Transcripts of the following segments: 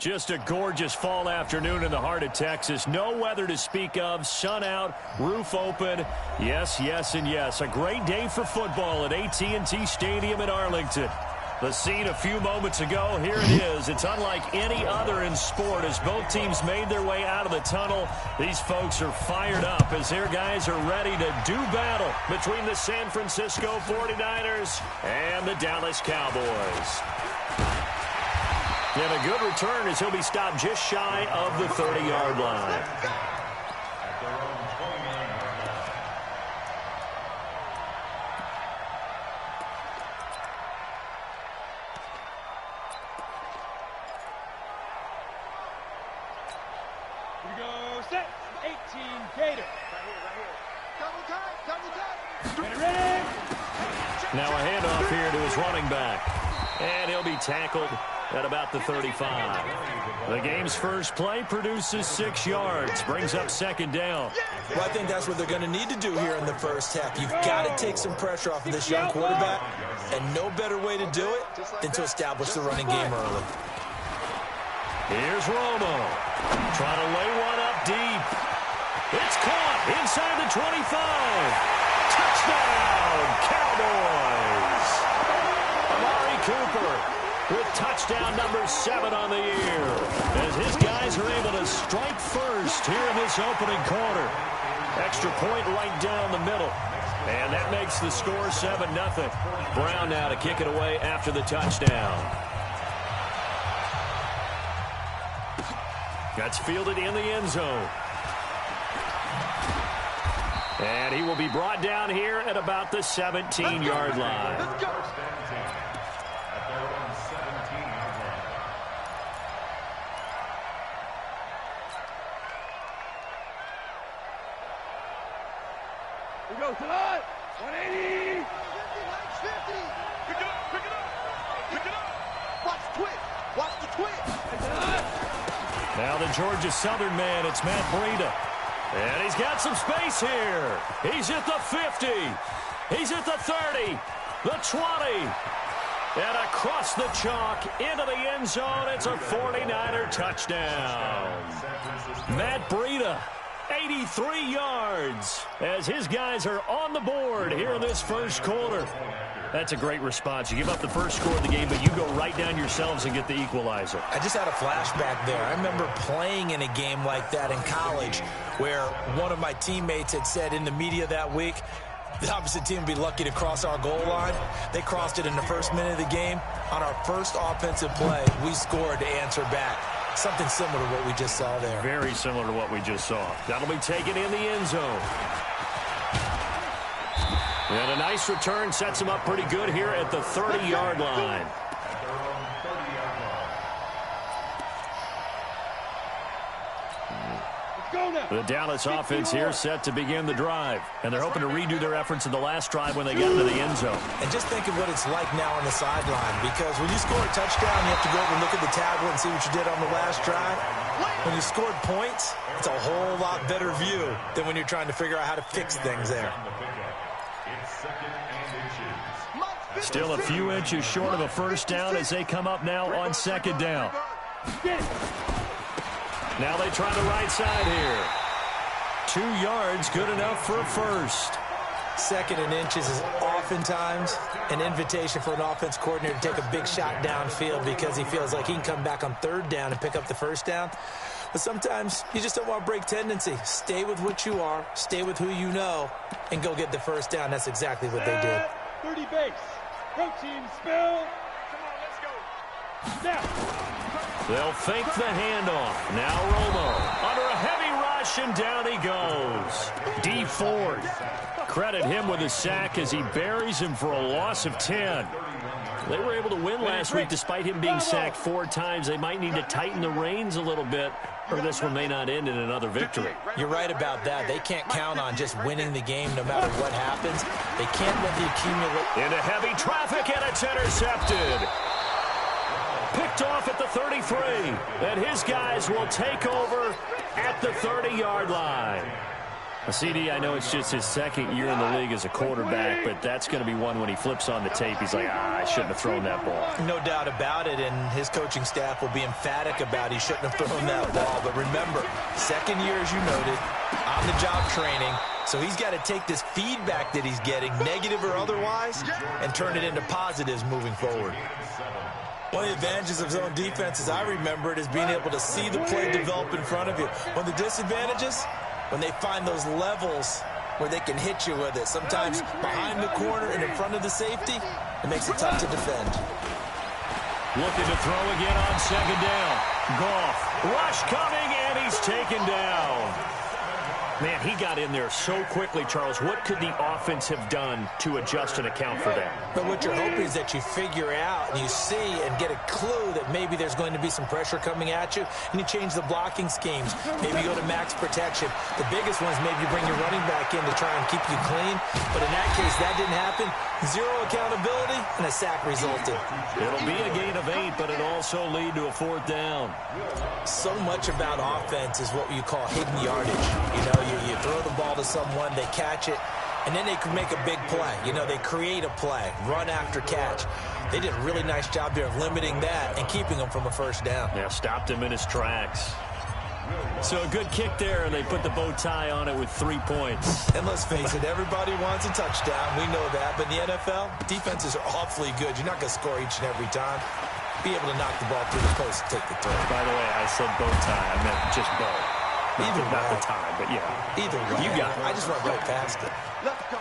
Just a gorgeous fall afternoon in the heart of Texas. No weather to speak of. Sun out, roof open. Yes, yes, and yes. A great day for football at AT&T Stadium in Arlington. The scene a few moments ago, here it is. It's unlike any other in sport as both teams made their way out of the tunnel. These folks are fired up as their guys are ready to do battle between the San Francisco 49ers and the Dallas Cowboys. And a good return as he'll be stopped just shy of the 30-yard line. Here we go, set, 18, Gator. Double time. Now a handoff here to his running back. And he'll be tackled at about the 35. The game's first play produces 6 yards, brings up second down. Well, I think that's what they're going to need to do here in the first half. You've got to take some pressure off of this young quarterback, and no better way to do it than to establish the running game early. Here's Romo, trying to lay one up deep. It's caught inside the 25. Touchdown, Cowboys! Amari Cooper with touchdown number 7 on the year, as his guys are able to strike first here in this opening quarter. Extra point right down the middle, and that makes the score 7-0. Brown now to kick it away after the touchdown. That's fielded in the end zone. And he will be brought down here at about the 17-yard line. Let's go. We go to the 180. 50. Pick it up. Watch the twitch. Watch the twitch. Now the Georgia Southern man, it's Matt Breida. And he's got some space here. He's at the 50. He's at the 30. The 20. And across the chalk into the end zone. It's a 49er touchdown. Matt Breida, 83 yards, as his guys are on the board here in this first quarter. That's a great response. You give up the first score of the game, but you go right down yourselves and get the equalizer. I just had a flashback there. I remember playing in a game like that in college where one of my teammates had said in the media that week, the opposite team would be lucky to cross our goal line. They crossed it in the first minute of the game. On our first offensive play, we scored to answer back. Something similar to what we just saw there. Very similar to what we just saw. That'll be taken in the end zone. And a nice return sets him up pretty good here at the 30-yard line. The Dallas offense here set to begin the drive. And they're hoping to redo their efforts in the last drive when they got into the end zone. And just think of what it's like now on the sideline. Because when you score a touchdown, you have to go over and look at the tablet and see what you did on the last drive. When you scored points, it's a whole lot better view than when you're trying to figure out how to fix things there. Still a few inches short of a first down as they come up now on second down. Now they try the right side here. 2 yards, good enough for a first. Second and inches is oftentimes an invitation for an offense coordinator to take a big shot downfield because he feels like he can come back on third down and pick up the first down. But sometimes you just don't want to break tendency. Stay with what you are, stay with who you know, and go get the first down. That's exactly what they did. 30 base. Protein spill. Come on, let's go. Now. They'll fake the handoff. Now Romo under a heavy rush, and down he goes. D Ford. Credit him with a sack as he buries him for a loss of 10. They were able to win last week despite him being sacked 4 times. They might need to tighten the reins a little bit, or this one may not end in another victory. You're right about that. They can't count on just winning the game no matter what happens. They can't let the accumulate. Into heavy traffic, and it's intercepted. Picked off at the 33, and his guys will take over at the 30-yard line. CD, I know it's just his second year in the league as a quarterback, but that's going to be one when he flips on the tape. He's like, I shouldn't have thrown that ball. No doubt about it, and his coaching staff will be emphatic about he shouldn't have thrown that ball. But remember, second year, as you noted, on-the-job training. So he's got to take this feedback that he's getting, negative or otherwise, and turn it into positives moving forward. One of the advantages of zone defense, as I remember it, is being able to see the play develop in front of you. One of the disadvantages, when they find those levels where they can hit you with it, sometimes behind the corner and in front of the safety, it makes it tough to defend. Looking to throw again on second down. Goff, rush coming, and he's taken down. Man, he got in there so quickly, Charles. What could the offense have done to adjust and account for that? But what you're hoping is that you figure out and you see and get a clue that maybe there's going to be some pressure coming at you, and you change the blocking schemes. Maybe you go to max protection. The biggest one is maybe you bring your running back in to try and keep you clean. But in that case, that didn't happen. Zero accountability, and a sack resulted. It'll be a gain of 8, but it'll also lead to a 4th down. So much about offense is what you call hidden yardage. You know, you throw the ball to someone, they catch it, and then they can make a big play. You know, they create a play, run after catch. They did a really nice job there of limiting that and keeping them from a first down. Yeah, stopped him in his tracks. So a good kick there, and they put the bow tie on it with 3 points. And let's face it, everybody wants a touchdown. We know that. But in the NFL, defenses are awfully good. You're not going to score each and every time. Be able to knock the ball through the post and take the throw. By the way, I said bow tie. I meant just bow. Not the time, but yeah. Either way. You got it. I just went right past it. Let's go.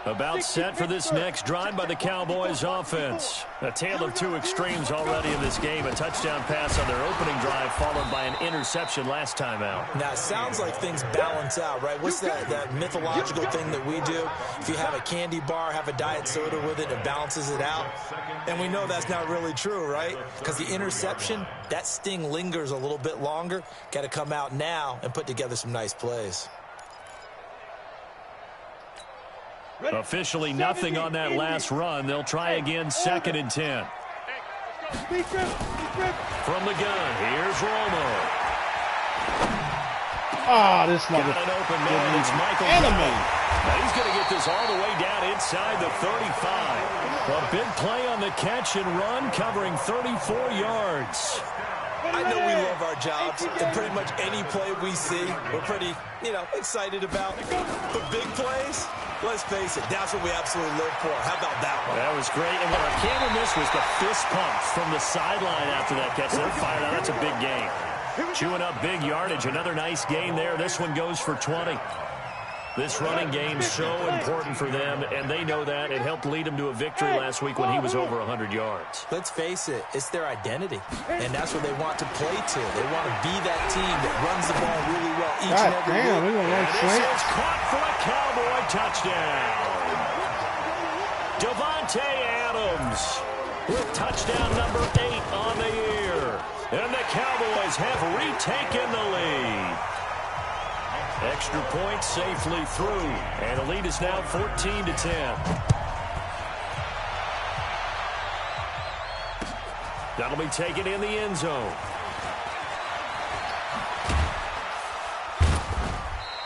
About set for this next drive by the Cowboys offense. A tale of two extremes already in this game. A touchdown pass on their opening drive followed by an interception last time out. Now, it sounds like things balance out, right? What's that mythological thing that we do? If you have a candy bar, have a diet soda with it, it balances it out. And we know that's not really true, right? Because the interception, that sting lingers a little bit longer. Got to come out now and put together some nice plays. Officially nothing on that last run. They'll try again, 2nd and 10. From the gun, here's Romo. This mother. Got an open man. It's Michael. Now he's going to get this all the way down inside the 35. A big play on the catch and run, covering 34 yards. I know we love our jobs, and pretty much any play we see, we're pretty, excited about. But big plays, let's face it, that's what we absolutely live for. How about that one? That was great. And what I can't miss was the fist pump from the sideline after that catch. They're fired out. That's a big gain. Chewing up big yardage. Another nice gain there. This one goes for 20. This running game so important for them, and they know that. It helped lead them to a victory last week when he was over 100 yards. Let's face it, it's their identity, and that's what they want to play to. They want to be that team that runs the ball really well each and every week. This is caught for a Cowboy touchdown. Davante Adams with touchdown number 8 on the year. And the Cowboys have retaken the lead. Extra point safely through, and the lead is now 14-10. That'll be taken in the end zone.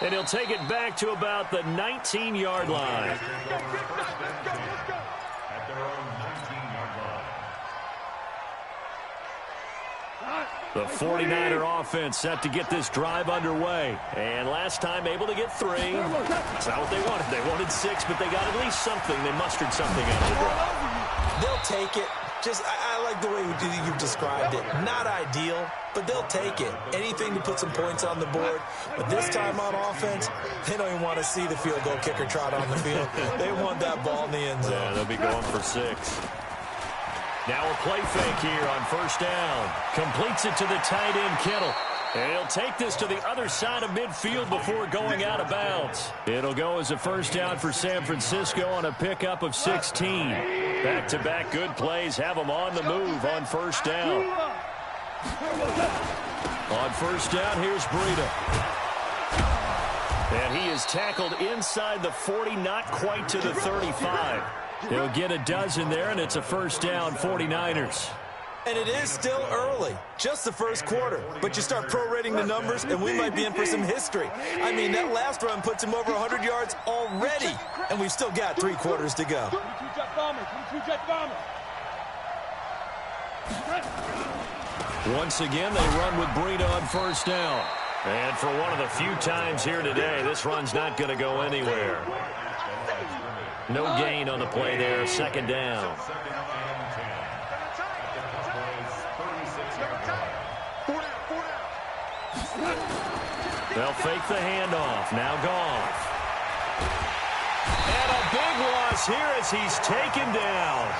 And he'll take it back to about the 19-yard line. Let's go. At their own 19-yard line. The 49er offense set to get this drive underway. And last time able to get 3. It's not what they wanted. They wanted 6, but they got at least something. They mustered something out of the drive. They'll take it. I like the way you've described it. Not ideal, but they'll take it. Anything to put some points on the board. But this time on offense, they don't even want to see the field goal kicker trot on the field. They want that ball in the end zone. Yeah, they'll be going for 6. Now a play fake here on first down. Completes it to the tight end, Kittle. And he'll take this to the other side of midfield before going out of bounds. It'll go as a first down for San Francisco on a pickup of 16. Back-to-back good plays have them on the move on first down. On first down, here's Breida. And he is tackled inside the 40, not quite to the 35. He'll get a dozen there, and it's a first down, 49ers. And it is still early, just the first quarter. But you start prorating the numbers, and we might be in for some history. I mean, that last run puts him over 100 yards already, and we've still got 3 quarters to go. 22 jet bomber, 22 jet bomber. Once again, they run with Breida on first down. And for one of the few times here today, this run's not going to go anywhere. No gain on the play there, second down. They'll fake the handoff. Now Goff. And a big loss here as he's taken down.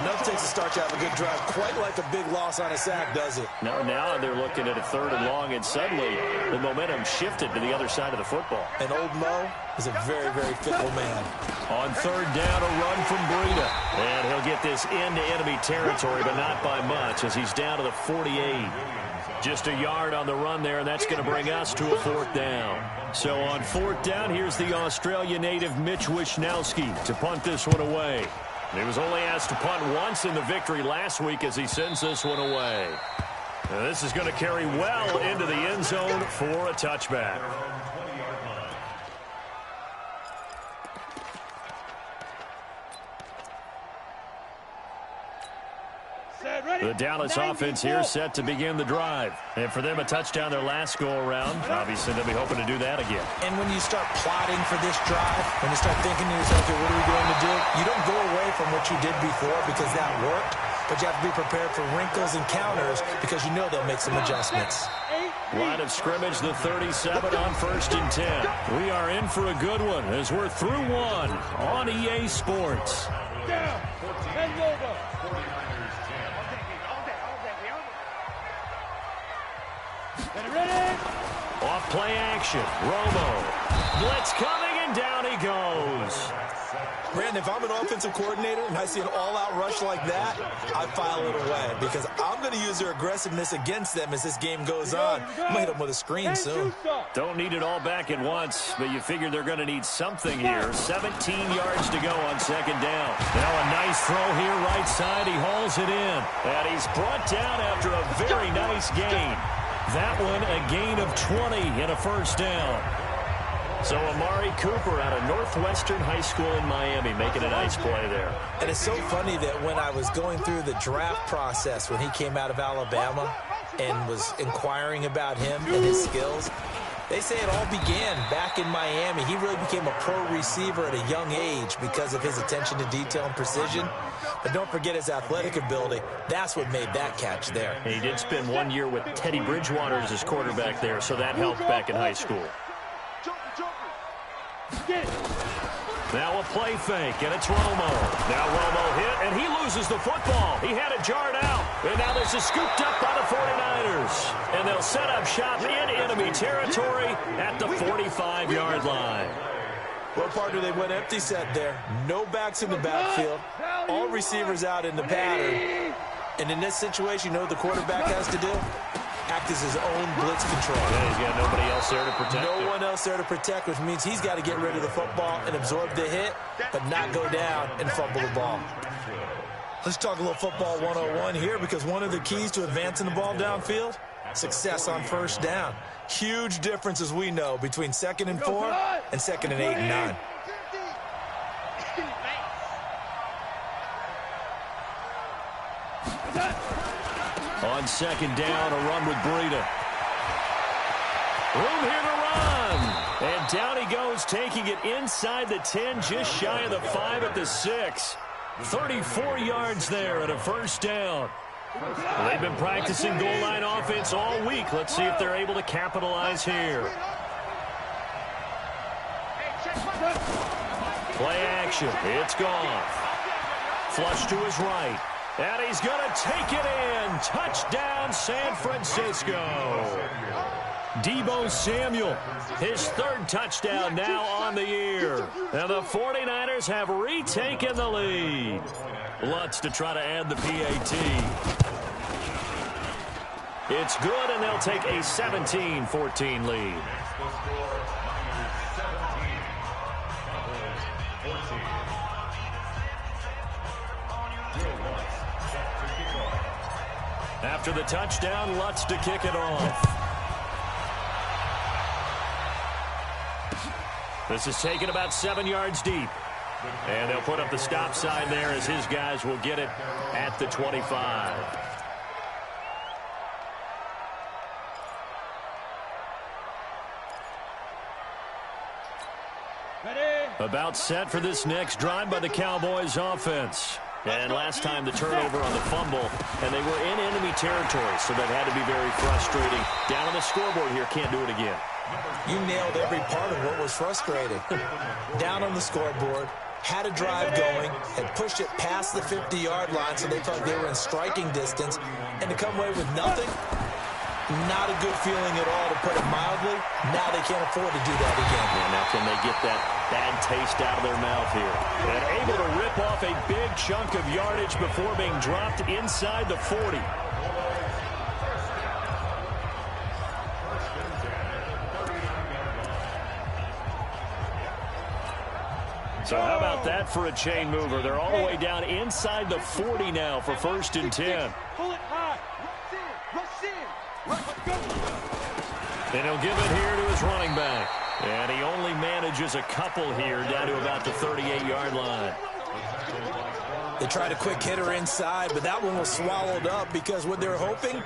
Enough takes to start you have a good drive. Quite like a big loss on a sack, does it? No, now they're looking at a 3rd and long, and suddenly the momentum shifted to the other side of the football. And old Mo is a very, very fickle man. On 3rd down, a run from Breida. And he'll get this into enemy territory, but not by much as he's down to the 48. Just a yard on the run there, and that's going to bring us to a 4th down. So on 4th down, here's the Australia native Mitch Wishnowski to punt this one away. He was only asked to punt once in the victory last week as he sends this one away. Now this is going to carry well into the end zone for a touchback. The Dallas offense here set to begin the drive. And for them, a touchdown their last go-around. Obviously, they'll be hoping to do that again. And when you start plotting for this drive, when you start thinking to yourself, okay, what are we going to do? You don't go away from what you did before because that worked. But you have to be prepared for wrinkles and counters because you know they'll make some adjustments. Line of scrimmage, the 37 on 1st and 10. We are in for a good one as we're through one on EA Sports. Down. 10 over. Ready? Off play action. Romo. Blitz coming, and down he goes. Brandon, if I'm an offensive coordinator and I see an all-out rush like that, I file it away because I'm going to use their aggressiveness against them as this game goes on. I'm going to hit them with a screen soon. Don't need it all back at once, but you figure they're going to need something here. 17 yards to go on 2nd down. Now a nice throw here right side. He hauls it in. And he's brought down after a very nice gain. That one a gain of 20 and a first down. So Amari Cooper out of Northwestern High School in Miami making a nice play there. And it's so funny that when I was going through the draft process when he came out of Alabama and was inquiring about him and his skills, they say it all began back in Miami. He really became a pro receiver at a young age because of his attention to detail and precision. But don't forget his athletic ability. That's what made that catch there. He did spend 1 year with Teddy Bridgewater as his quarterback there, so that helped back in high school. Now a play fake, and it's Romo. Now Romo hit, and he loses the football. He had it jarred out, and now this is scooped up by the 49ers. And they'll set up shop in enemy territory at the 45-yard line. Well, partner, they went empty set there. No backs in the backfield. All receivers out in the pattern. And in this situation, you know what the quarterback has to do? Act as his own blitz control. Yeah, he's got nobody else there to protect him. No one else there to protect, which means he's got to get rid of the football and absorb the hit, but not go down and fumble the ball. Let's talk a little football 101 here because one of the keys to advancing the ball downfield, success on first down. Huge difference, as we know, between 2nd and 4 and 2nd and 8 and 9. On 2nd down, a run with Breida. Room here to run. And down he goes, taking it inside the 10, just shy of the 5 at the 6. 34 yards there and a first down. They've been practicing goal line offense all week. Let's see if they're able to capitalize here. Play action. It's Goff. Flush to his right. And he's going to take it in. Touchdown, San Francisco. Deebo Samuel, his 3rd touchdown now on the year. And the 49ers have retaken the lead. Lutz to try to add the PAT. It's good, and they'll take a 17-14 lead. After the touchdown, Lutz to kick it off. This is taken about 7 yards deep. And they'll put up the stop sign there as his guys will get it at the 25. About set for this next drive by the Cowboys offense. And last time the turnover on the fumble, and they were in enemy territory, so that had to be very frustrating. Down on the scoreboard here, can't do it again. You nailed every part of what was frustrating. Down on the scoreboard, had a drive going, had pushed it past the 50-yard line so they thought they were in striking distance, and to come away with nothing, not a good feeling at all, to put it mildly. Now they can't afford to do that again. And now can they get that bad taste out of their mouth here? And able to rip off a big chunk of yardage before being dropped inside the 40. So how about that for a chain mover? They're all the way down inside the 40 now for 1st and 10. Pull it high. Rush in. Let's go. And he'll give it here to his running back. And he only manages a couple here down to about the 38-yard line. They tried a quick hitter inside, but that one was swallowed up because what they're hoping,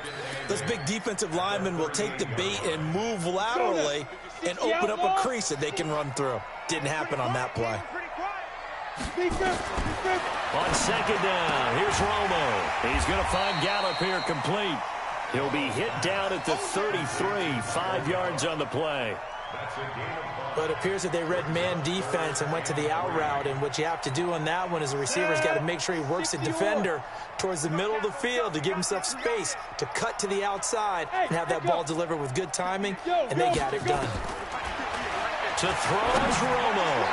those big defensive linemen will take the bait and move laterally and open up a crease that they can run through. Didn't happen on that play. On 2nd down, here's Romo. He's going to find Gallup here complete. He'll be hit down at the 33, 5 yards on the play. But it appears that they read man defense and went to the out route, and what you have to do on that one is the receiver's got to make sure he works the defender towards the middle of the field to give himself space to cut to the outside and have that ball delivered with good timing, and they got it done. To throw is Romo.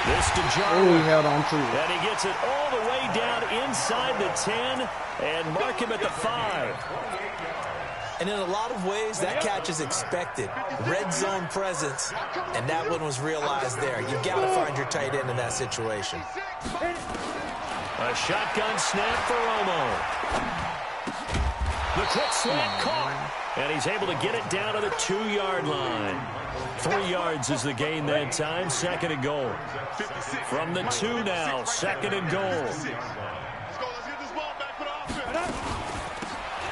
This to John. Oh, he held on to it. And he gets it all the way down inside the 10 and mark him at the 5. And in a lot of ways, that catch is expected. Red zone presence, and that one was realized there. You've got to find your tight end in that situation. A shotgun snap for Romo. The quick slant caught. And he's able to get it down to the 2-yard line. 3 yards is the gain that time. 2nd and goal. From the 2 now, 2nd and goal.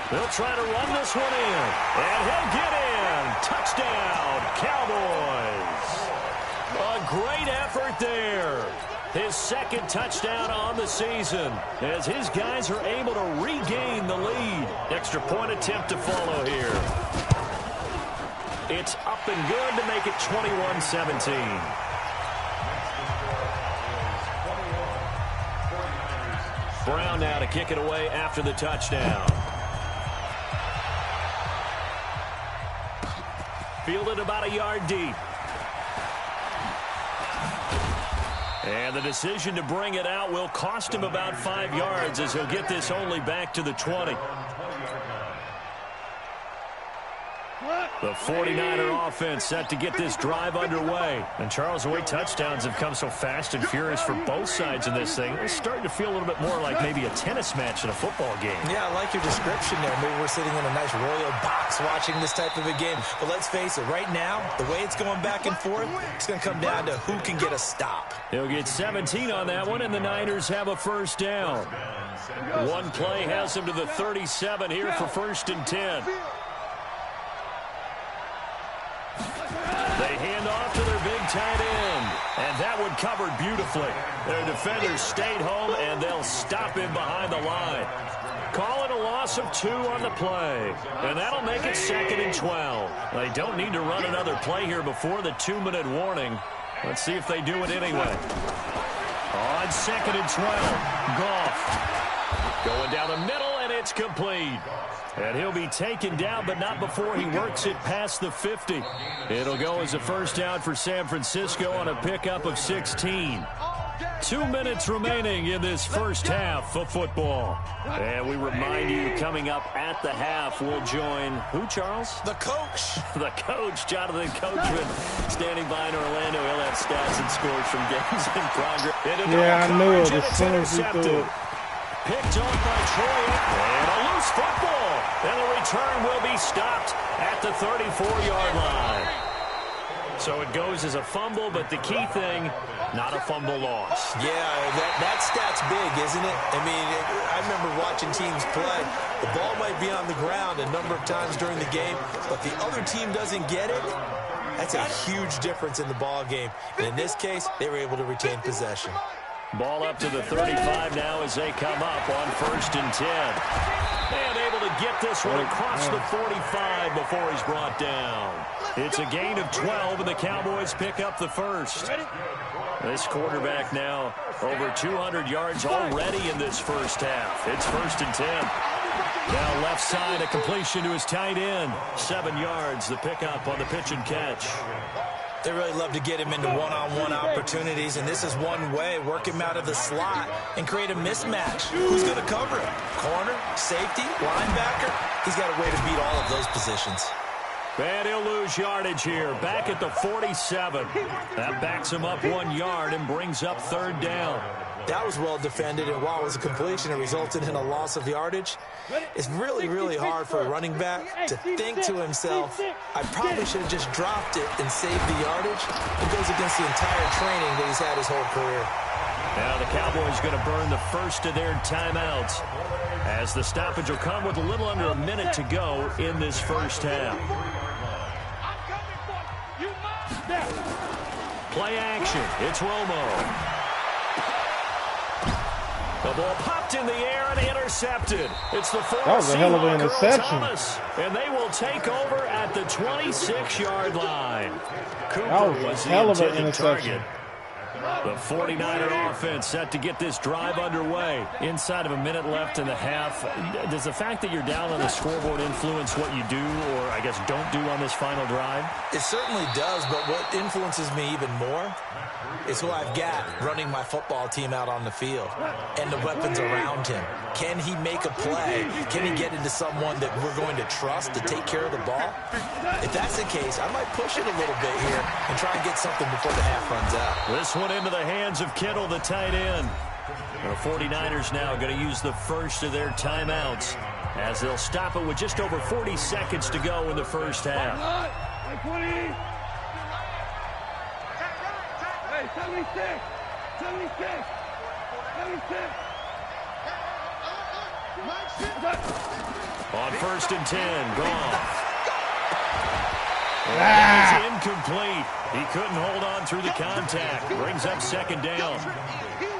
They'll try to run this one in. And he'll get in. Touchdown, Cowboys. A great effort there. His 2nd touchdown on the season as his guys are able to regain the lead. Extra point attempt to follow here. It's up and good to make it 21-17. Brown now to kick it away after the touchdown. Fielded about a yard deep. And the decision to bring it out will cost him about 5 yards as he'll get this only back to the 20. The 49er offense set to get this drive underway. And Charles, the way touchdowns have come so fast and furious for both sides in this thing, it's starting to feel a little bit more like maybe a tennis match in a football game. Yeah, I like your description there. Maybe we're sitting in a nice royal box watching this type of a game. But let's face it, right now, the way it's going back and forth, it's going to come down to who can get a stop. He'll get 17 on that one, and the Niners have a 1st down. One play has him to the 37 here for 1st and 10. They hand off to their big tight end. And that one covered beautifully. Their defenders stayed home, and they'll stop him behind the line. Call it a loss of 2 on the play. And that'll make it 2nd and 12. They don't need to run another play here before the 2-minute warning. Let's see if they do it anyway. On 2nd and 12, Goff. Going down the middle, and it's complete. And he'll be taken down, but not before he works it past the 50. It'll go as a 1st down for San Francisco on a pickup of 16. 2 minutes remaining in this 1st half of football. And we remind you, coming up at the half, we'll join who, Charles? The coach. The coach, Jonathan Coachman, standing by in Orlando. He'll have stats and scores from games in progress. Yeah, I knew it as soon as he threw it. picked off by Troy. And a loose football. And the return will be stopped at the 34-yard line. So it goes as a fumble, but the key thing, not a fumble loss. Yeah, that stat's big, isn't it? I mean, I remember watching teams play. The ball might be on the ground a number of times during the game, but the other team doesn't get it. That's a huge difference in the ball game. And in this case, they were able to retain possession. Ball up to the 35 now as they come up on 1st and 10. And able to get this one across the 45 before he's brought down. It's a gain of 12, and the Cowboys pick up the first. This quarterback now over 200 yards already in this first half. It's 1st and 10. Now left side, a completion to his tight end. 7 yards, the pickup on the pitch and catch. They really love to get him into one-on-one opportunities, and this is one way. Work him out of the slot and create a mismatch. Who's going to cover him? Corner, safety, linebacker? He's got a way to beat all of those positions. And he'll lose yardage here. Back at the 47. That backs him up 1 yard and brings up 3rd down. That was well defended, and while it was a completion, it resulted in a loss of yardage. It's really, really hard for a running back to think to himself, I probably should have just dropped it and saved the yardage. It goes against the entire training that he's had his whole career. Now the Cowboys going to burn the first of their timeouts as the stoppage will come with a little under a minute to go in this first half. Play action. It's Romo. The ball popped in the air and intercepted. It's the fourth. That was a hell of an interception. And they will take over at the 26-yard line. Cooper That was a hell of an interception. The 49er offense set to get this drive underway. Inside of a minute left in the half. Does the fact that you're down on the scoreboard influence what you do, or I guess don't do on this final drive? It certainly does, but what influences me even more is who I've got running my football team out on the field and the weapons around him. Can he make a play? Can he get into someone that we're going to trust to take care of the ball? If that's the case, I might push it a little bit here and try and get something before the half runs out. This one into the hands of Kittle, the tight end. The 49ers now going to use the first of their timeouts as they'll stop it with just over 40 seconds to go in the first half. Hey, 76! 76! 76! On 1st and 10, Goff. It's incomplete. He couldn't hold on through the contact. Brings up 2nd down.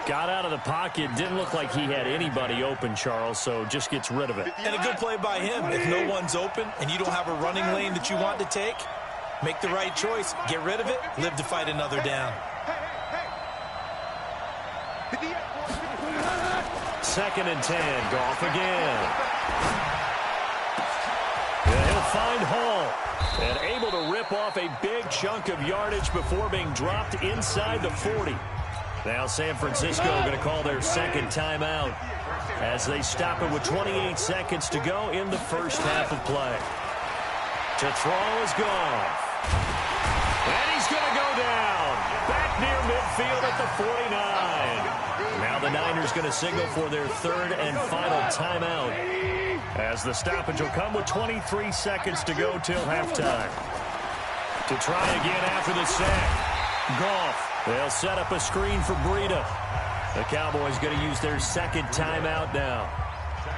Got out of the pocket. Didn't look like he had anybody open, Charles, so just gets rid of it. And a good play by him. If no one's open and you don't have a running lane that you want to take, make the right choice. Get rid of it. Live to fight another down. 2nd and 10. Goff again. And he'll find Hall. And able to rip off a big chunk of yardage before being dropped inside the 40. Now San Francisco going to call their 2nd timeout as they stop it with 28 seconds to go in the first half of play. To throw is Goff. And he's going to go down. Back near midfield at the 49. Now the Niners going to signal for their 3rd and final timeout as the stoppage will come with 23 seconds to go till halftime. To try again after the sack. Goff. They'll set up a screen for Breida. The Cowboys going to use their 2nd timeout now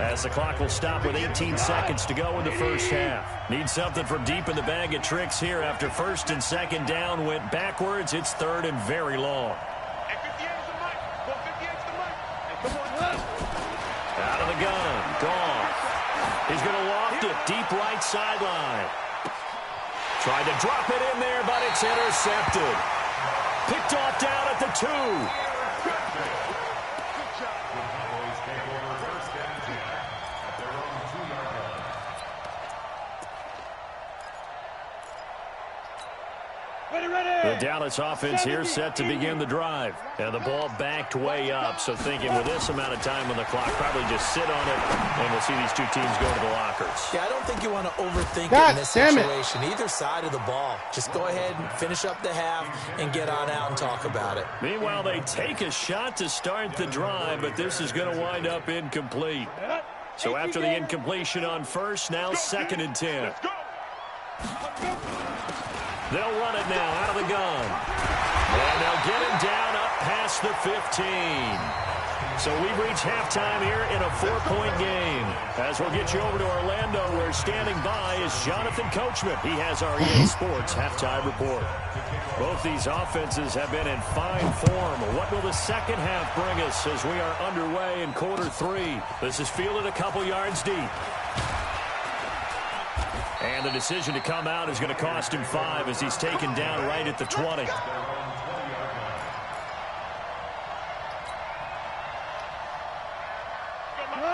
as the clock will stop with 18 seconds to go in the first half. Need something from deep in the bag of tricks here after 1st and 2nd down went backwards. It's 3rd and very long. Out of the gun. Goff. He's going to loft it deep right sideline. Tried to drop it in there, but it's intercepted. Picked off down at the 2. The Dallas offense here set to begin the drive. And the ball backed way up, so thinking with this amount of time on the clock, probably just sit on it, and we'll see these two teams go to the lockers. Yeah, I don't think you want to overthink it in this situation. Either side of the ball. Just go ahead and finish up the half and get on out and talk about it. Meanwhile, they take a shot to start the drive, but this is going to wind up incomplete. So after the incompletion on first, now 2nd and 10. They'll run it now out of the gun. And they'll get him down up past the 15. So we've reached halftime here in a 4-point game. As we'll get you over to Orlando, where standing by is Jonathan Coachman. He has our EA Sports halftime report. Both these offenses have been in fine form. What will the second half bring us as we are underway in quarter 3? This is fielded a couple yards deep. And the decision to come out is going to cost him 5 as he's taken down right at the 20.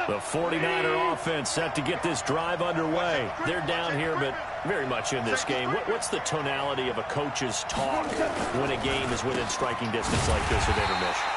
The 49er offense set to get this drive underway. They're down here, but very much in this game. What's the tonality of a coach's talk when a game is within striking distance like this at intermission?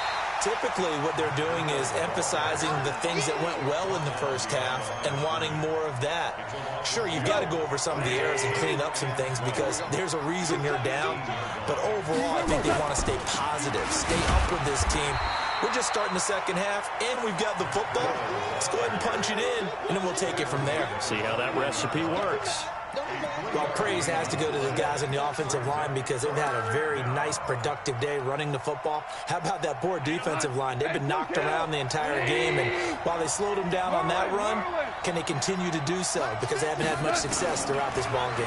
Typically, what they're doing is emphasizing the things that went well in the first half and wanting more of that. Sure, you've got to go over some of the errors and clean up some things because there's a reason you're down. But overall, I think they want to stay positive, stay up with this team. We're just starting the second half, and we've got the football. Let's go ahead and punch it in, and then we'll take it from there. See how that recipe works. Well, praise has to go to the guys on the offensive line because they've had a very nice, productive day running the football. How about that poor defensive line? They've been knocked around the entire game, and while they slowed them down on that run, can they continue to do so? Because they haven't had much success throughout this ball game.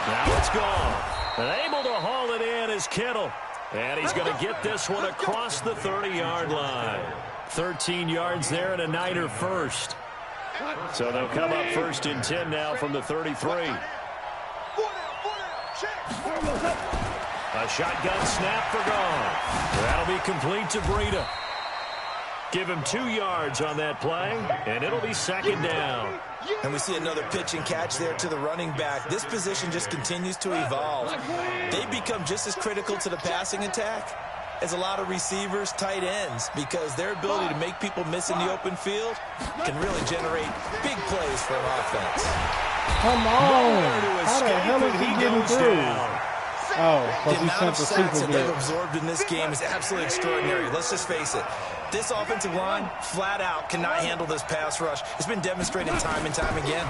Now it's gone. And able to haul it in is Kittle. And he's going to get this one across the 30-yard line. 13 yards there and a Niner first. So they'll come up 1st and 10 now from the 33. A shotgun snap for gone. That'll be complete to Breida. Give him 2 yards on that play, and it'll be 2nd down. And we see another pitch and catch there to the running back. This position just continues to evolve. They become just as critical to the passing attack as a lot of receivers, tight ends, because their ability to make people miss in the open field can really generate big plays for an offense. Come on. How the hell is he getting through? Oh, the amount of sacks that they've absorbed in this game is absolutely extraordinary. Let's just face it. This offensive line, flat out, cannot handle this pass rush. It's been demonstrated time and time again.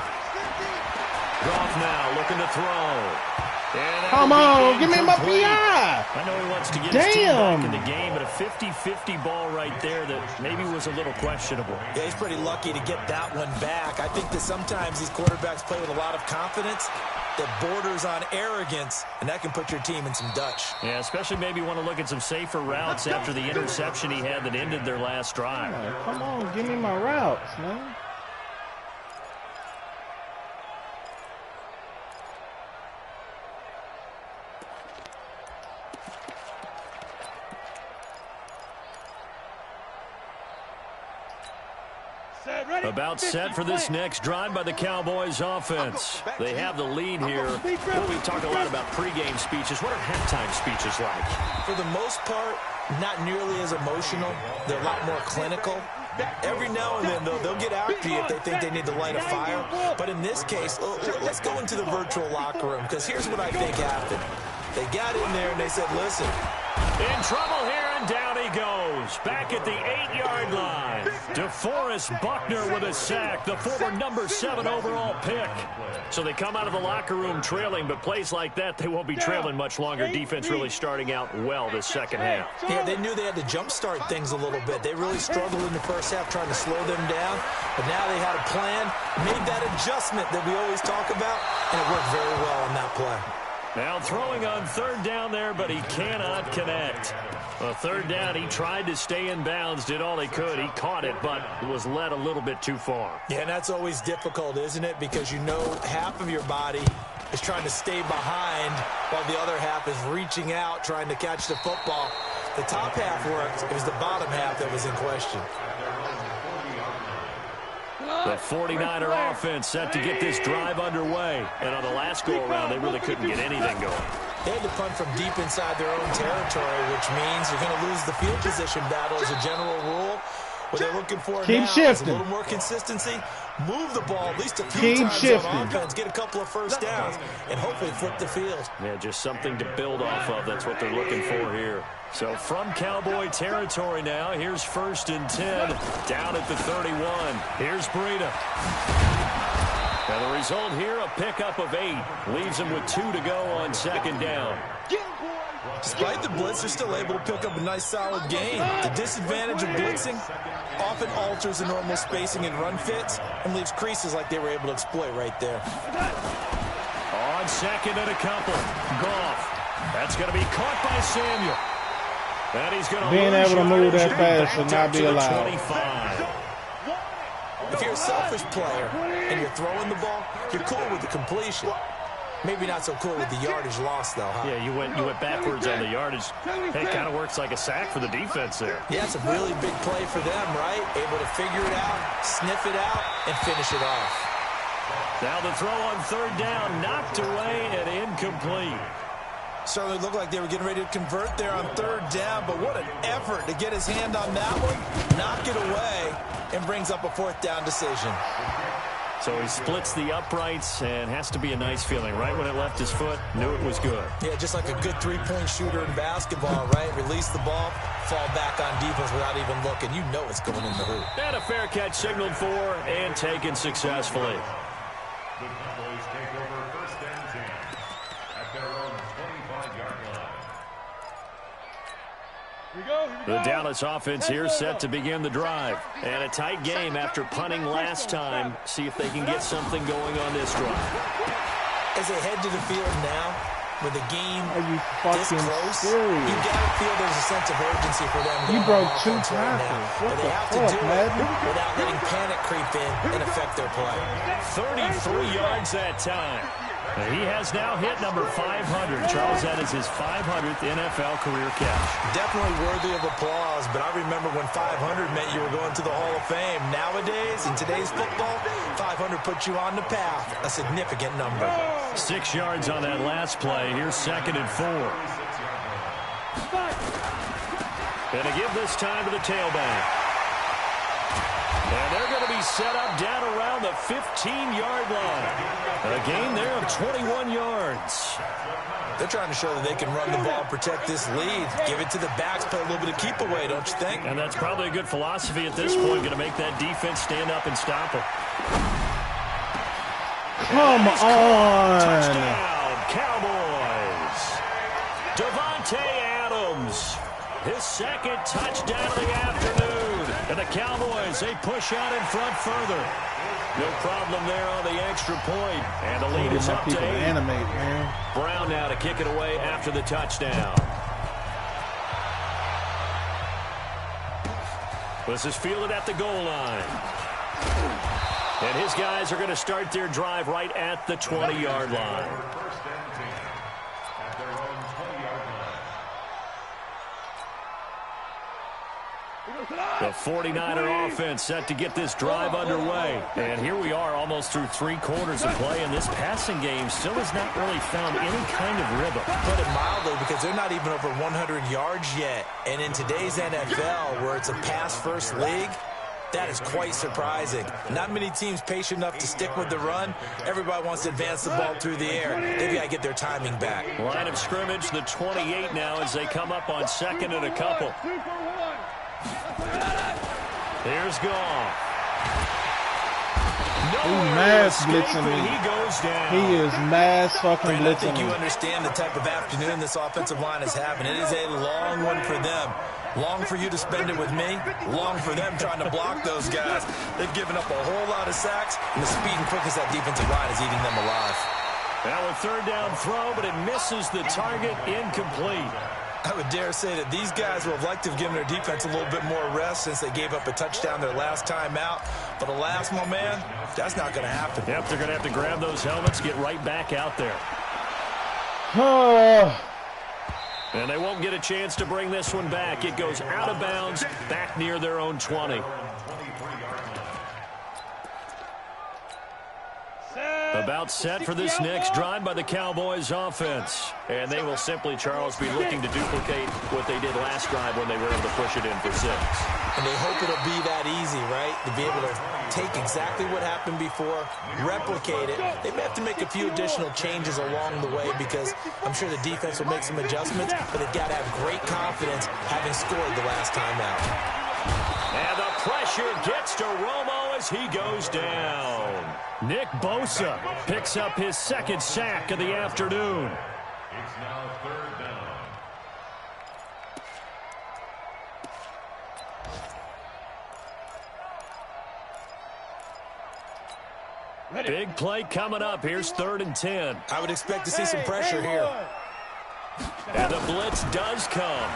Goff now looking to throw. Come on, give me my PI. I know he wants to get his team back in the game, but a 50-50 ball right there that maybe was a little questionable. Yeah, he's pretty lucky to get that one back. I think that sometimes these quarterbacks play with a lot of confidence that borders on arrogance, and that can put your team in some Dutch. Yeah, especially maybe want to look at some safer routes after the interception he had that ended their last drive. Come on, give me my routes, man. About set for this next drive by the Cowboys offense. They have the lead here. Well, we've talked a lot about pregame speeches. What are halftime speeches like? For the most part, not nearly as emotional. They're a lot more clinical. Every now and then, though, they'll get after you if they think they need to light a fire. But in this case, let's go into the virtual locker room, because here's what I think happened. They got in there and they said, listen. In trouble here, and down he goes. Back at the 8-yard line. DeForest Buckner with a sack, the former number 7 overall pick. So they come out of the locker room trailing, but plays like that, they won't be trailing much longer. Defense really starting out well this second half. Yeah, they knew they had to jumpstart things a little bit. They really struggled in the first half trying to slow them down, but now they had a plan, made that adjustment that we always talk about, and it worked very well on that play. Now throwing on 3rd down there, but he cannot connect. Well, 3rd down, he tried to stay in bounds, did all he could. He caught it, but was led a little bit too far. Yeah, and that's always difficult, isn't it? Because you know half of your body is trying to stay behind while the other half is reaching out, trying to catch the football. The top half worked. It was the bottom half that was in question. The 49er offense set to get this drive underway. And on the last go-around, they really couldn't get anything going. They had to punt from deep inside their own territory, which means you're going to lose the field position battle as a general rule. What they're looking for now is a little more consistency. Move the ball at least a few times on offense. Get a couple of first downs and hopefully flip the field. Yeah, just something to build off of. That's what they're looking for here. So from Cowboy territory now, here's 1st and 10 down at the 31. Here's Breida. And the result here, a pickup of 8. Leaves them with 2 to go on 2nd down. Despite the blitz, they're still able to pick up a nice solid gain. The disadvantage of blitzing often alters the normal spacing and run fits and leaves creases like they were able to exploit right there. On 2nd and a couple. Goff. That's going to be caught by Samuel. And he's going to being able to move that fast should not be allowed. 25. If you're a selfish player and you're throwing the ball, you're cool with the completion. Maybe not so cool with the yardage loss, though, huh? Yeah, you went backwards on the yardage. It kind of works like a sack for the defense there. Yeah, it's a really big play for them, right? Able to figure it out, sniff it out, and finish it off. Now the throw on 3rd down, knocked away and incomplete. Certainly looked like they were getting ready to convert there on 3rd down, but what an effort to get his hand on that one, knock it away, and brings up a 4th down decision. So he splits the uprights and has to be a nice feeling. Right when it left his foot, knew it was good. Yeah, just like a good 3-point shooter in basketball, right? Release the ball, fall back on defense without even looking. You know it's going in the hoop. And a fair catch signaled for and taken successfully. The Cowboys take over 1st and 10 at their own 25-yard line. The Dallas offense here set to begin the drive. And a tight game after punting last time. See if they can get something going on this drive. As they head to the field now, with the game this close, serious? you gotta feel there's a sense of urgency for them. You broke 2 tackles. Right, what they the have fuck, to do man? it without letting panic creep in and affect their play. 33 yards that time. He has now hit number 500. Charles, that is his 500th NFL career catch. Definitely worthy of applause, but I remember when 500 meant you were going to the Hall of Fame. Nowadays, in today's football, 500 puts you on the path, a significant number. 6 yards on that last play. Here's 2nd and 4. And to give this time to the tailback. And they're going to be set up down around the 15-yard line. A gain there of 21 yards. They're trying to show that they can run the ball and protect this lead. Give it to the backs, play a little bit of keep away, don't you think? And that's probably a good philosophy at this point, going to make that defense stand up and stop them. Come on. Touchdown, Cowboys. Devontae Adams. His 2nd touchdown of the afternoon. And the Cowboys, they push out in front further. No problem there on the extra point. And the lead is up to 8. Animate, man. Brown now to kick it away after the touchdown. This is fielded at the goal line. And his guys are going to start their drive right at the 20-yard line. 1st and 10 at their own 20-yard line. The 49er offense set to get this drive underway. And here we are almost through 3 quarters of play, and this passing game still has not really found any kind of rhythm. Put it mildly, because they're not even over 100 yards yet. And in today's NFL, where it's a pass-first league, that is quite surprising. Not many teams patient enough to stick with the run. Everybody wants to advance the ball through the air. They've got to get their timing back. Line of scrimmage, the 28 now as they come up on 2nd and a couple. Here's Goff. He's mass blitzing me. He goes down. He is mass fucking I blitzing think you me. understand the type of afternoon this offensive line is having. It is a long one for them. Long for you to spend it with me. Long for them trying to block those guys. They've given up a whole lot of sacks, and the speed and quickness of that defensive line is eating them alive. Now a 3rd down throw, but it misses the target, incomplete. I would dare say that these guys would have liked to have given their defense a little bit more rest since they gave up a touchdown their last time out. But alas, my man, that's not going to happen. Yep, they're going to have to grab those helmets, get right back out there. And they won't get a chance to bring this one back. It goes out of bounds, back near their own 20. The About set for this next drive by the Cowboys offense. And they will simply, Charles, be looking to duplicate what they did last drive when they were able to push it in for 6. And they hope it'll be that easy, right? To be able to take exactly what happened before, replicate it. They may have to make a few additional changes along the way because I'm sure the defense will make some adjustments, but they've got to have great confidence having scored the last time out. And the pressure gets to Romo as he goes down. Nick Bosa picks up his 2nd sack of the afternoon. It's now 3rd down. Big play coming up. Here's 3rd and 10. I would expect to see some pressure here. And the blitz does come.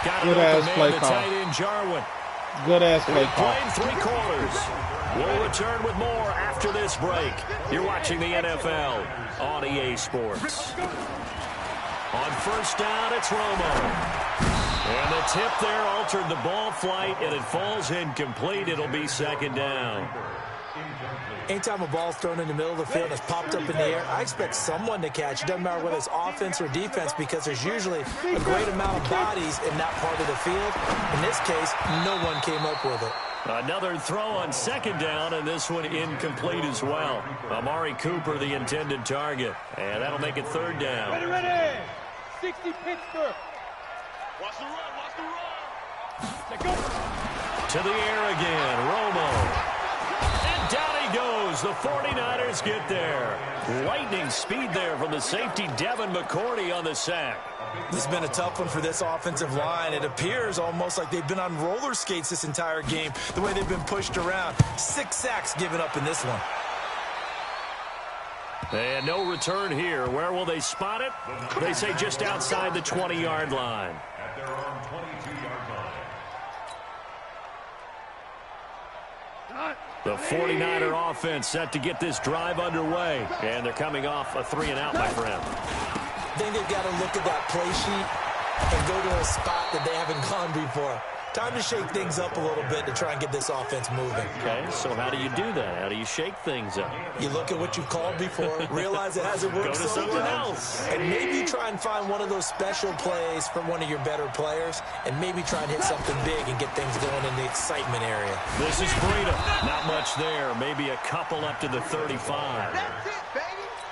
Got Good ass play call. Tight end Jarwin. Good ass play call. Playing 3 quarters. We'll return with more after this break. You're watching the NFL on EA Sports. On 1st down, it's Romo. And the tip there altered the ball flight, and it falls incomplete. It'll be 2nd down. Anytime a ball's thrown in the middle of the field and it's popped up in the air, I expect someone to catch. It doesn't matter whether it's offense or defense because there's usually a great amount of bodies in that part of the field. In this case, no one came up with it. Another throw on 2nd down, and this one incomplete as well. Amari Cooper, the intended target. And that'll make it 3rd down. Ready. 60 Pittsburgh. Watch the run. Let's go. To the air again, Romo. And down he goes. The 49ers get there. Lightning speed there from the safety, Devin McCourty, on the sack. This has been a tough one for this offensive line. It appears almost like they've been on roller skates this entire game, the way they've been pushed around. 6 sacks given up in this one. And no return here. Where will they spot it? They say just outside the 20-yard line. At their own 22-yard line. The 49er offense set to get this drive underway. And they're coming off a 3-and-out, my friend. I think they've got to look at that play sheet and go to a spot that they haven't gone before. Time to shake things up a little bit to try and get this offense moving. Okay, so how do you do that? How do you shake things up? You look at what you've called before, realize it hasn't worked Go to so something well, else. and maybe try and find one of those special plays from one of your better players, and maybe try and hit something big and get things going in the excitement area. This is freedom. Not much there. Maybe a couple up to the 35.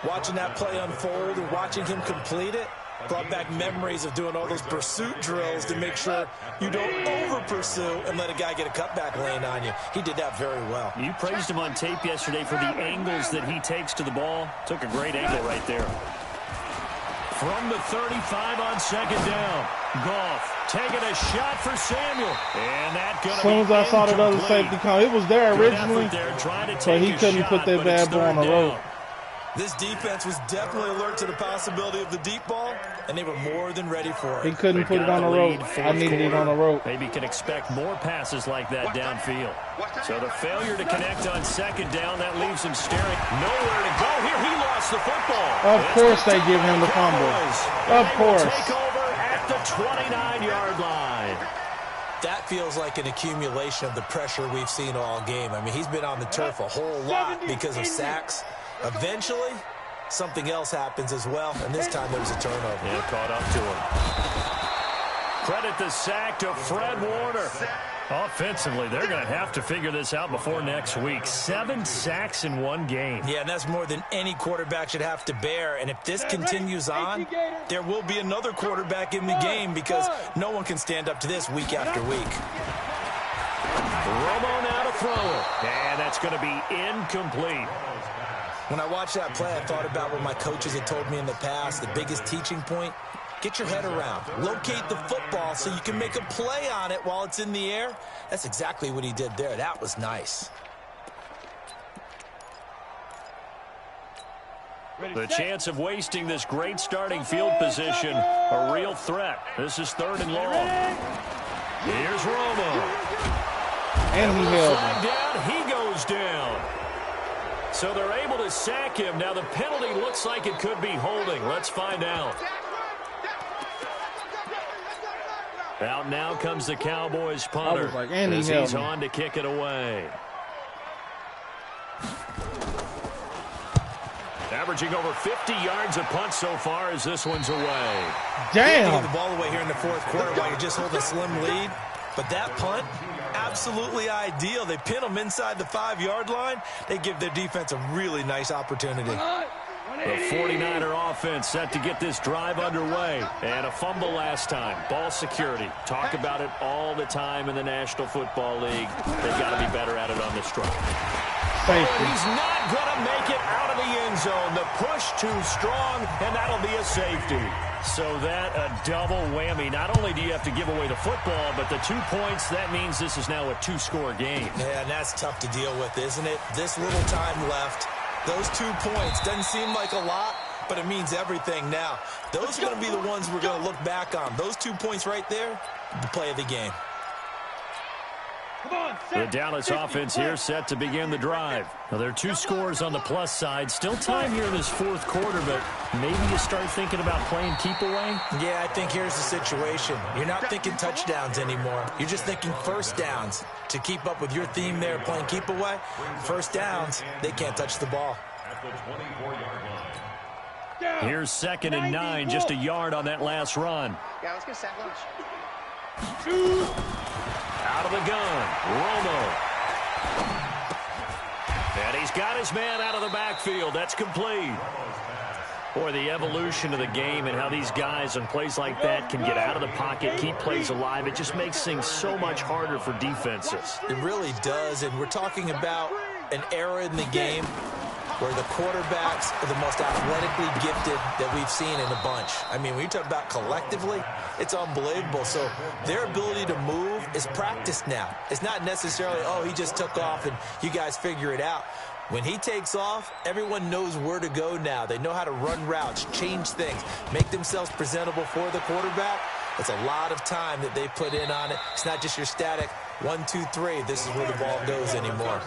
Watching that play unfold and watching him complete it brought back memories of doing all those pursuit drills to make sure you don't over-pursue and let a guy get a cutback lane on you. He did that very well. You praised him on tape yesterday for the angles that he takes to the ball. Took a great angle right there. From the 35 on 2nd down. Goff taking a shot for Samuel. And that going to be As soon as I saw that other safety call, it was there originally, but he couldn't put that bad boy on the road. This defense was definitely alert to the possibility of the deep ball, and they were more than ready for He it. couldn't put it on the road. I needed it on the road. Maybe can expect more passes like that downfield. So the failure to connect on 2nd down, that leaves him staring. Nowhere to go here. He lost the football. Of course they give him the fumble. Of course. Take over at the 29-yard line. That feels like an accumulation of the pressure we've seen all game. I mean, he's been on the turf a whole lot because of sacks. Eventually, something else happens as well, and this time there was a turnover. Yeah, caught up to him. Credit the sack to Fred Warner. Offensively, they're going to have to figure this out before next week. 7 sacks in one game. Yeah, and that's more than any quarterback should have to bear. And if this continues on, there will be another quarterback in the game because no one can stand up to this week after week. Romo now to throw it. And that's going to be incomplete. When I watched that play, I thought about what my coaches had told me in the past. The biggest teaching point, get your head around. Locate the football so you can make a play on it while it's in the air. That's exactly what he did there. That was nice. The chance of wasting this great starting field position, a real threat. This is 3rd and long. Here's Romo. And he held him. Flag down, he goes down. So they're able to sack him. Now the penalty looks like it could be holding. Let's find out. Out now comes the Cowboys punter. I was like, and he as held he's him. on to kick it away. Averaging over 50 yards a punt so far as this one's away. Damn. Give the ball away here in the fourth quarter while you're just holding a slim lead. But that punt, absolutely ideal. They pin them inside the 5-yard line. They give their defense a really nice opportunity. The 49er offense set to get this drive underway. And a fumble last time. Ball security. Talk about it all the time in the National Football League. They've got to be better at it on this drive. He's not going to make it out of the end zone. The push too strong, and that'll be a safety. So that a double whammy. Not only do you have to give away the football, but the 2 points, that means this is now a 2-score game. Yeah, and that's tough to deal with, isn't it? This little time left. Those 2 points doesn't seem like a lot, but it means everything now. Those are going to be the ones we're going to look back on. Those 2 points right there, the play of the game. The Dallas offense here set to begin the drive. Now, there are 2 scores on the plus side. Still time here in this fourth quarter, but maybe you start thinking about playing keep away? Yeah, I think here's the situation. You're not thinking touchdowns anymore. You're just thinking first downs. To keep up with your theme there, playing keep away, first downs, they can't touch the ball. At the 24-yard line. Here's 2nd and 9, just a yard on that last run. Yeah, let's go sack lunch. Out of the gun, Romo. And he's got his man out of the backfield. That's complete. Boy, the evolution of the game and how these guys on plays like that can get out of the pocket, keep plays alive, it just makes things so much harder for defenses. It really does, and we're talking about an era in the game where the quarterbacks are the most athletically gifted that we've seen in a bunch. I mean, when you talk about collectively, it's unbelievable. So their ability to move is practiced now. It's not necessarily, oh, he just took off and you guys figure it out. When he takes off, everyone knows where to go now. They know how to run routes, change things, make themselves presentable for the quarterback. It's a lot of time that they put in on it. It's not just your static 1, 2, 3. This is where the ball goes anymore.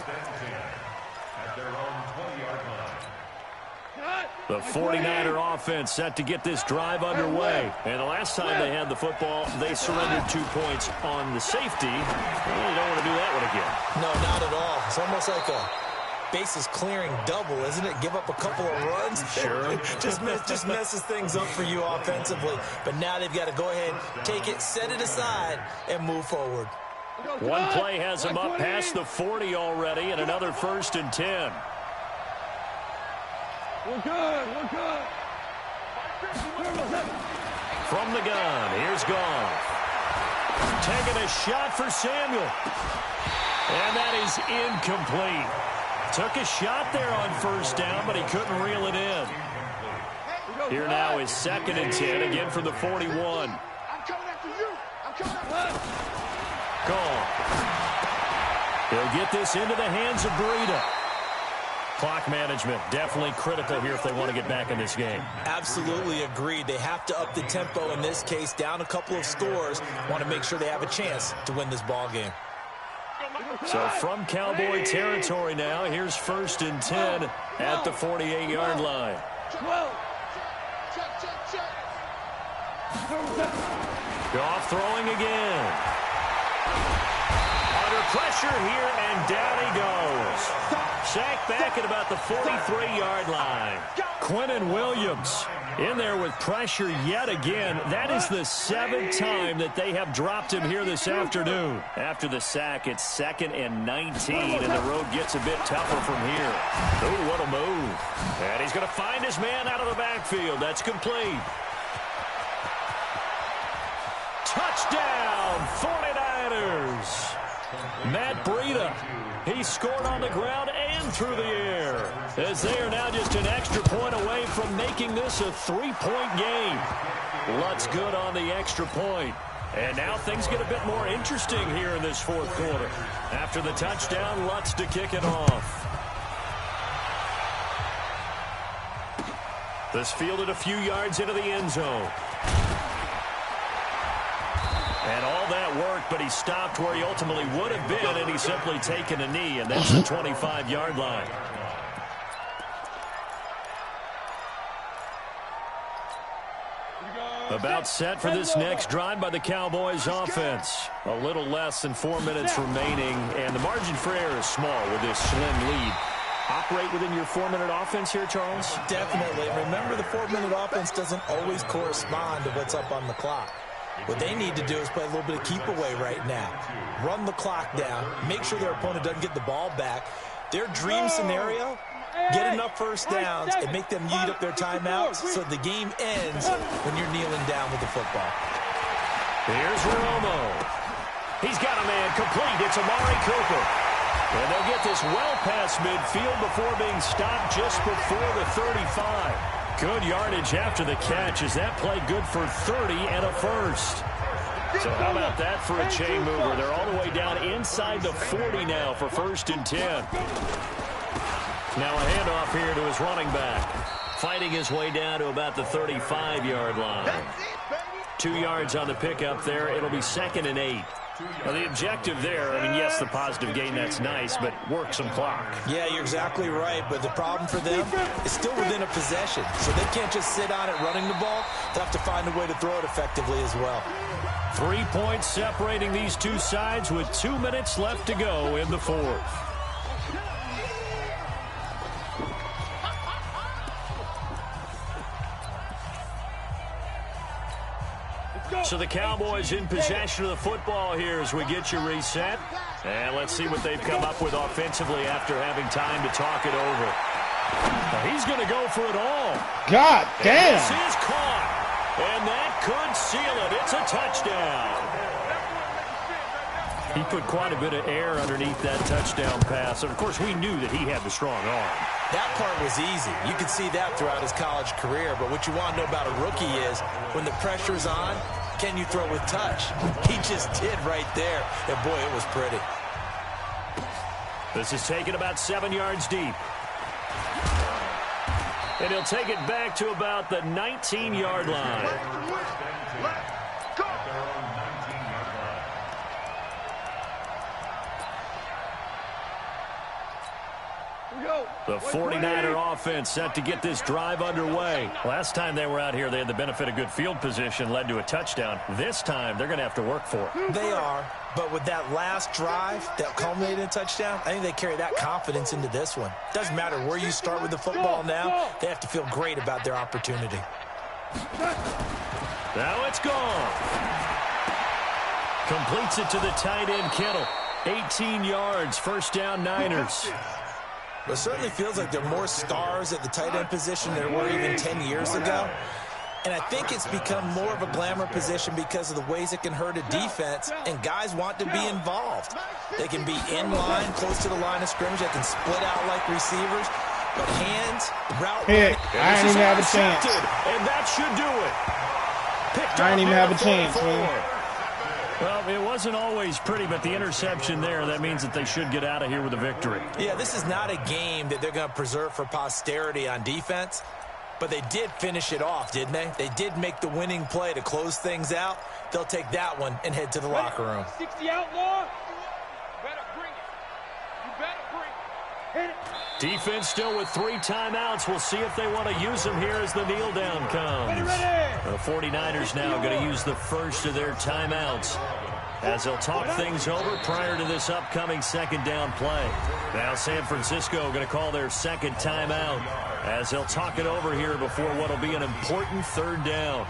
The 49er offense set to get this drive underway. And the last time they had the football, they surrendered 2 points on the safety. Well, you don't want to do that one again. No, not at all. It's almost like a bases clearing double, isn't it? Give up a couple of runs. Sure. just messes things up for you offensively. But now they've got to go ahead, take it, set it aside, and move forward. One play has them up past the 40 already, and another 1st and 10. We're good. From the gun, here's Goff. Taking a shot for Samuel. And that is incomplete. Took a shot there on 1st down, but he couldn't reel it in. Here now is 2nd and 10, again from the 41. I'm coming after you. Goff. He'll get this into the hands of Breida. Clock management definitely critical here if they want to get back in this game. Absolutely agreed. They have to up the tempo in this case, down a couple of scores. Want to make sure they have a chance to win this ball game. So from Cowboy territory now, here's 1st and 10 at the 48-yard line. Goff throwing again. Under pressure here, and down he goes. Sacked back at about the 43-yard line. Quinnen Williams in there with pressure yet again. That is the 7th time that they have dropped him here this afternoon. After the sack, it's 2nd and 19, and the road gets a bit tougher from here. Ooh, what a move. And he's going to find his man out of the backfield. That's complete. Touchdown, 49ers. Matt Breida, he scored on the ground and through the air, as they are now just an extra point away from making this a 3-point game. Lutz good on the extra point. And now things get a bit more interesting here in this fourth quarter. After the touchdown, Lutz to kick it off. This fielded a few yards into the end zone. And all that worked, but he stopped where he ultimately would have been, and he's simply taken a knee, and that's the 25-yard line. About set for this next drive by the Cowboys offense. A little less than 4 minutes remaining, and the margin for error is small with this slim lead. operate within your 4-minute offense here, Charles? Definitely. Remember, the 4-minute offense doesn't always correspond to what's up on the clock. What they need to do is play a little bit of keep away right now. Run the clock down. Make sure their opponent doesn't get the ball back. Their dream scenario, get enough first downs and make them eat up their timeouts so the game ends when you're kneeling down with the football. Here's Romo. He's got a man complete. It's Amari Cooper. And they'll get this well past midfield before being stopped just before the 35. Good yardage after the catch. Is that play good for 30 and a first? So how about that for a chain mover? They're all the way down inside the 40 now for 1st and 10. Now a handoff here to his running back. Fighting his way down to about the 35-yard line. 2 yards on the pickup there. It'll be 2nd and 8. Well, the objective there, I mean, yes, the positive gain, that's nice, but work some clock. Yeah, you're exactly right, but the problem for them is still within a possession, so they can't just sit on it running the ball. They'll have to find a way to throw it effectively as well. 3 points separating these two sides with 2 minutes left to go in the 4th. So the Cowboys in possession of the football here as we get you reset. And let's see what they've come up with offensively after having time to talk it over. Now he's going to go for it all. God damn. And this is caught. And that could seal it. It's a touchdown. He put quite a bit of air underneath that touchdown pass. And, of course, we knew that he had the strong arm. That part was easy. You could see that throughout his college career. But what you want to know about a rookie is when the pressure's on, can you throw with touch? He just did right there. And, boy, it was pretty. This is taken about 7 yards deep. And he'll take it back to about the 19-yard line. The 49er offense set to get this drive underway. Last time they were out here, they had the benefit of good field position, led to a touchdown. This time, they're going to have to work for it. They are, but with that last drive that culminated in a touchdown, I think they carry that confidence into this one. Doesn't matter where you start with the football now, they have to feel great about their opportunity. Now it's gone. Completes it to the tight end, Kittle. 18 yards, 1st down Niners. But it certainly feels like there are more stars at the tight end position than there were even 10 years ago. And I think it's become more of a glamour position because of the ways it can hurt a defense, and guys want to be involved. They can be in line, close to the line of scrimmage. They can split out like receivers. But hands, route Pick. I didn't even have a chance. And that should do it. I didn't even have a chance, man. Well, it wasn't always pretty, but the interception there, that means that they should get out of here with a victory. Yeah, this is not a game that they're going to preserve for posterity on defense, but they did finish it off, didn't they? They did make the winning play to close things out. They'll take that one and head to the locker room. 60 outlaw. You better bring it. You better bring it. Hit it. Defense still with 3 timeouts. We'll see if they want to use them here as the kneel down comes. The 49ers now going to use the first of their timeouts as they'll talk things over prior to this upcoming 2nd down play. Now San Francisco going to call their 2nd timeout as they'll talk it over here before what will be an important 3rd down.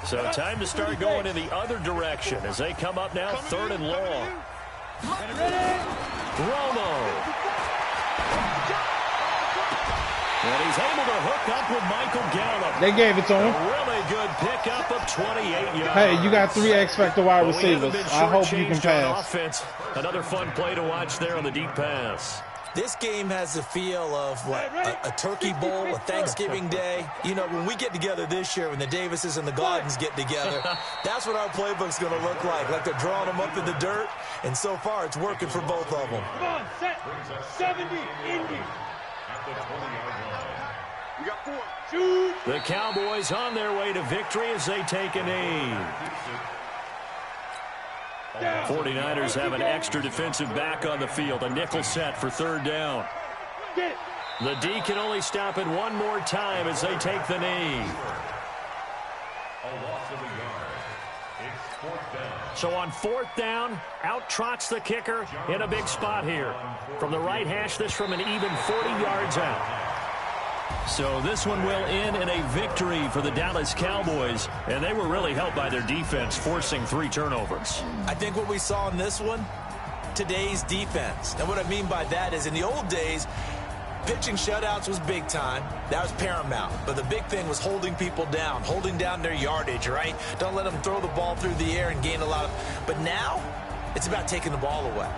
So time to start going in the other direction as they come up now 3rd and long. Romo. And he's able to hook up with Michael Gallup. They gave it to him. A really good pickup of 28 yards. Hey, you got 3 X-Factor wide receivers. I hope you can pass. Offense. Another fun play to watch there on the deep pass. This game has the feel of, what, a turkey bowl, a Thanksgiving day. You know, when we get together this year, when the Davises and the Gordons get together, that's what our playbook's going to look like they're drawing them up in the dirt, and so far it's working for both of them. Come on, set. 70, Indy. At the 20-yard line. You got 4. Shoot. The Cowboys on their way to victory as they take a knee. 49ers have an extra defensive back on the field. A nickel set for 3rd down. The D can only stop it one more time as they take the knee. A loss of a yard. It's So on 4th down, out trots the kicker in a big spot here. From the right hash, this from an even 40 yards out. So this one will end in a victory for the Dallas Cowboys, and they were really helped by their defense, forcing 3 turnovers. I think what we saw in this one, today's defense. And what I mean by that is in the old days, pitching shutouts was big time. That was paramount. But the big thing was holding people down, holding down their yardage, right? Don't let them throw the ball through the air and gain a lot of... But now, it's about taking the ball away.